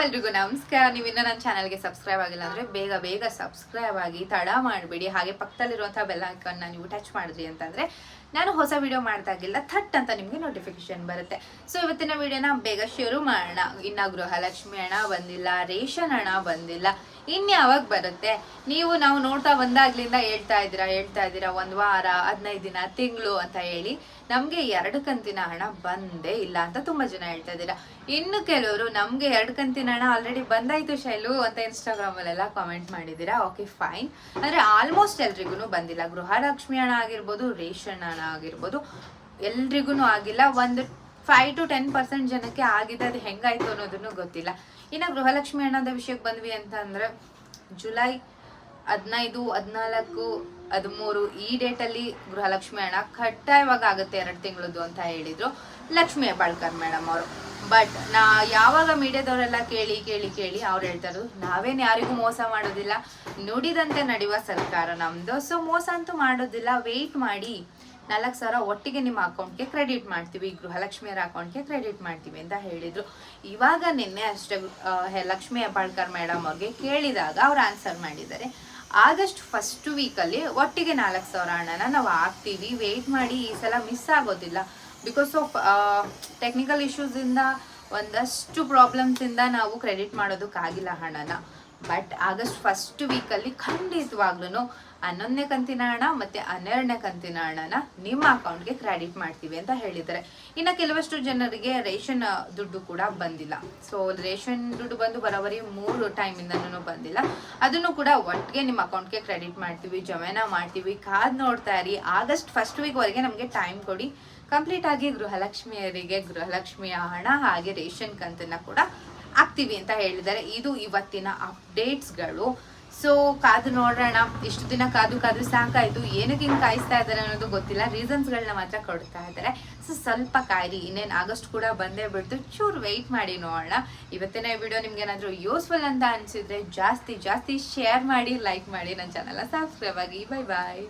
ಎಲ್ರಿಗೂ ನಮಸ್ಕಾರ. ನೀವು ಇನ್ನೂ ನನ್ನ ಚಾನಲ್ಗೆ ಸಬ್ಸ್ಕ್ರೈಬ್ ಆಗಿಲ್ಲ ಅಂದರೆ ಬೇಗ ಬೇಗ ಸಬ್ಸ್ಕ್ರೈಬ್ ಆಗಿ, ತಡ ಮಾಡಿಬಿಡಿ. ಹಾಗೆ ಪಕ್ಕದಲ್ಲಿರುವಂಥ ಬೆಲ್ ಐಕಾನ್ನ ನೀವು ಟಚ್ ಮಾಡಿದ್ರಿ ಅಂತಂದರೆ ನಾನು ಹೊಸ ವಿಡಿಯೋ ಮಾಡಿದಾಗಿಲ್ಲ ಥಟ್ ಅಂತ ನಿಮಗೆ ನೋಟಿಫಿಕೇಶನ್ ಬರುತ್ತೆ. ಸೊ ಇವತ್ತಿನ ವಿಡಿಯೋನ ಬೇಗ ಶುರು ಮಾಡೋಣ. ಇನ್ನು ಗೃಹಲಕ್ಷ್ಮಿ ಹಣ ಬಂದಿಲ್ಲ, ರೇಷನ್ ಹಣ ಬಂದಿಲ್ಲ, ಇನ್ಯಾವಾಗ ಬರುತ್ತೆ? ನಾವು ನೋಡ್ತಾ ಬಂದಾಗ್ಲಿಂದ ಹೇಳ್ತಾ ಇದ್ದೀರಾ 1 ವಾರ, 15 ದಿನ, ತಿಂಗಳು ಅಂತ ಹೇಳಿ ನಮ್ಗೆ 2 ಕಂತಿನ ಹಣ ಬಂದೇ ಇಲ್ಲ ಅಂತ ತುಂಬಾ ಜನ ಹೇಳ್ತಾ ಇದ್ದೀರಾ. ಇನ್ನು ಕೆಲವರು ನಮ್ಗೆ 2 ಕಂತಿನ ಹಣ ಆಲ್ರೆಡಿ ಬಂದಾಯ್ತು ಶೈಲು ಅಂತ ಇನ್ಸ್ಟಾಗ್ರಾಮ್ ಅಲ್ಲೆಲ್ಲ ಕಾಮೆಂಟ್ ಮಾಡಿದ್ದೀರಾ. ಓಕೆ ಫೈನ್, ಅಂದ್ರೆ ಆಲ್ಮೋಸ್ಟ್ ಎಲ್ರಿಗೂ ಬಂದಿಲ್ಲ. ಗೃಹಲಕ್ಷ್ಮಿ ಹಣ ಆಗಿರ್ಬೋದು, ರೇಷನ್ ಹಣ ಆಗಿರ್ಬೋದು, ಎಲ್ರಿಗೂ ಆಗಿಲ್ಲ. ಒಂದು 5 to 10% ಜನಕ್ಕೆ ಆಗಿದೆ. ಅದು ಹೆಂಗಾಯ್ತು ಅನ್ನೋದನ್ನು ಗೊತ್ತಿಲ್ಲ. ಇನ್ನು ಗೃಹಲಕ್ಷ್ಮಿ ಹಣದ ವಿಷಯಕ್ಕೆ ಬಂದ್ವಿ ಅಂತ ಅಂದ್ರೆ ಜುಲೈ 15, 14, 13 ಈ ಡೇಟಲ್ಲಿ ಗೃಹಲಕ್ಷ್ಮಿ ಹಣ ಕಡ್ಡಾಯವಾಗ ಆಗುತ್ತೆ 2 ತಿಂಗಳದ್ದು ಅಂತ ಹೇಳಿದ್ರು ಲಕ್ಷ್ಮಿ ಹೆಬ್ಬಾಳ್ಕರ್ ಮೇಡಮ್ ಅವರು. ಬಟ್ ಯಾವಾಗ ಮೀಡಿಯಾದವರೆಲ್ಲ ಕೇಳಿ ಅವ್ರು ಹೇಳ್ತಾರೆ ನಾವೇನು ಯಾರಿಗೂ ಮೋಸ ಮಾಡೋದಿಲ್ಲ, ನುಡಿದಂತೆ ನಡೆಯುವ ಸರ್ಕಾರ ನಮ್ದು, ಸೊ ಮೋಸ ಅಂತೂ ಮಾಡೋದಿಲ್ಲ, ವೆಯ್ಟ್ ಮಾಡಿ, 4,000 ಒಟ್ಟಿಗೆ ನಿಮ್ಮ ಅಕೌಂಟ್ಗೆ ಕ್ರೆಡಿಟ್ ಮಾಡ್ತೀವಿ, ಗೃಹಲಕ್ಷ್ಮಿಯರ ಅಕೌಂಟ್ಗೆ ಕ್ರೆಡಿಟ್ ಮಾಡ್ತೀವಿ ಅಂತ ಹೇಳಿದ್ರು. ಇವಾಗ ನಿನ್ನೆ ಅಷ್ಟೇ ಲಕ್ಷ್ಮಿ ಹೆಬ್ಬಾಳ್ಕರ್ ಮೇಡಮ್ ಅವ್ರಿಗೆ ಕೇಳಿದಾಗ ಅವ್ರು ಆನ್ಸರ್ ಮಾಡಿದ್ದಾರೆ, ಆಗಸ್ಟ್ ಫಸ್ಟ್ ವೀಕಲ್ಲಿ ಒಟ್ಟಿಗೆ 4,000 ಹಣನ ನಾವು ಹಾಕ್ತೀವಿ, ವೆಯ್ಟ್ ಮಾಡಿ, ಈ ಸಲ ಮಿಸ್ ಆಗೋದಿಲ್ಲ. ಬಿಕಾಸ್ ಆಫ್ ಟೆಕ್ನಿಕಲ್ ಇಶ್ಯೂಸಿಂದ, ಒಂದಷ್ಟು ಪ್ರಾಬ್ಲಮ್ಸಿಂದ ನಾವು ಕ್ರೆಡಿಟ್ ಮಾಡೋದಕ್ಕಾಗಿಲ್ಲ ಹಣನ. ಬಟ್ ಆಗಸ್ಟ್ ಫಸ್ಟ್ ವೀಕಲ್ಲಿ ಖಂಡಿತವಾಗ್ಲೂ 11ನೇ ಕಂತಿನ ಹಣ ಮತ್ತು 12ನೇ ಕಂತಿನ ಹಣನ ನಿಮ್ಮ ಅಕೌಂಟ್ಗೆ ಕ್ರೆಡಿಟ್ ಮಾಡ್ತೀವಿ ಅಂತ ಹೇಳಿದ್ದಾರೆ. ಇನ್ನು ಕೆಲವಷ್ಟು ಜನರಿಗೆ ರೇಷನ್ ದುಡ್ಡು ಕೂಡ ಬಂದಿಲ್ಲ. ಸೊ ರೇಷನ್ ದುಡ್ಡು ಬಂದು ಬರೋಬ್ಬರಿ 3 ಟೈಮಿಂದನೂ ಬಂದಿಲ್ಲ. ಅದನ್ನು ಕೂಡ ಒಟ್ಟಿಗೆ ನಿಮ್ಮ ಅಕೌಂಟ್ಗೆ ಕ್ರೆಡಿಟ್ ಮಾಡ್ತೀವಿ, ಜಮೆನ ಮಾಡ್ತೀವಿ. ಕಾದ್ ನೋಡ್ತಾ ಇರಿ. ಆಗಸ್ಟ್ ಫಸ್ಟ್ ವೀಕ್ವರೆಗೆ ನಮಗೆ ಟೈಮ್ ಕೊಡಿ. ಕಂಪ್ಲೀಟ್ ಆಗಿ ಗೃಹಲಕ್ಷ್ಮಿಯರಿಗೆ ಗೃಹಲಕ್ಷ್ಮಿಯ ಹಣ ಹಾಗೆ ರೇಷನ್ ಕಂತನ್ನ ಕೂಡ ಆಗ್ತೀವಿ ಅಂತ ಹೇಳಿದ್ದಾರೆ. ಇದು ಇವತ್ತಿನ ಅಪ್ಡೇಟ್ಸ್ಗಳು. ಸೊ ಕಾದು ನೋಡೋಣ. ಇಷ್ಟು ದಿನ ಕಾದು ಸಾಕಾಯ್ತು. ಏನಕ್ಕೆ ಹಿಂಗೆ ಕಾಯಿಸ್ತಾ ಇದ್ದಾರೆ ಅನ್ನೋದು ಗೊತ್ತಿಲ್ಲ. ರೀಸನ್ಸ್ಗಳನ್ನ ಮಾತ್ರ ಕೊಡ್ತಾ ಇದ್ದಾರೆ. ಸೊ ಸ್ವಲ್ಪ ಕಾಯಿರಿ, ಇನ್ನೇನು ಆಗಸ್ಟ್ ಕೂಡ ಬಂದೇ ಬಿಡ್ತು, ಚೂರು ವೆಯ್ಟ್ ಮಾಡಿ ನೋಡೋಣ. ಇವತ್ತಿನ ವಿಡಿಯೋ ನಿಮ್ಗೆ ಏನಾದರೂ ಯೂಸ್ಫುಲ್ ಅಂತ ಅನಿಸಿದ್ರೆ ಜಾಸ್ತಿ ಶೇರ್ ಮಾಡಿ, ಲೈಕ್ ಮಾಡಿ, ನನ್ನ ಚಾನಲ್ನ ಸಬ್ಸ್ಕ್ರೈಬ್ ಆಗಿ. ಬಾಯ್.